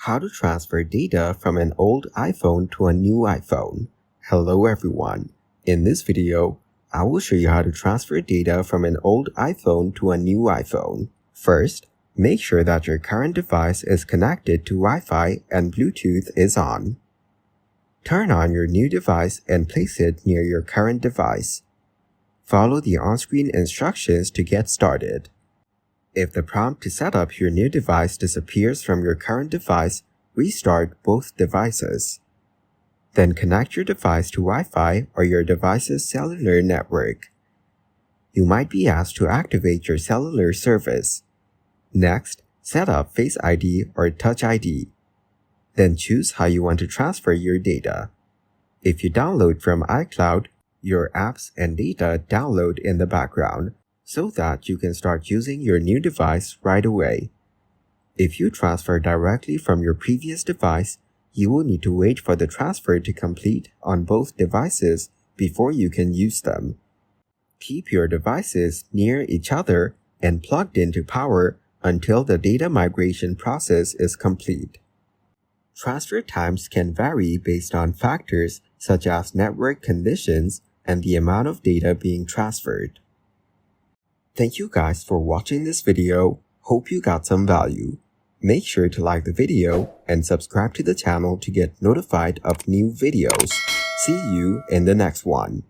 How to transfer data from an old iPhone to a new iPhone. Hello everyone. In this video, I will show you how to transfer data from an old iPhone to a new iPhone. First, make sure that your current device is connected to Wi-Fi and Bluetooth is on. Turn on your new device and place it near your current device. Follow the on-screen instructions to get started. If the prompt to set up your new device disappears from your current device, restart both devices. Then connect your device to Wi-Fi or your device's cellular network. You might be asked to activate your cellular service. Next, set up Face ID or Touch ID. Then choose how you want to transfer your data. If you download from iCloud, your apps and data download in the background, so that you can start using your new device right away. If you transfer directly from your previous device, you will need to wait for the transfer to complete on both devices before you can use them. Keep your devices near each other and plugged into power until the data migration process is complete. Transfer times can vary based on factors such as network conditions and the amount of data being transferred. Thank you guys for watching this video. Hope you got some value. Make sure to like the video and subscribe to the channel to get notified of new videos. See you in the next one.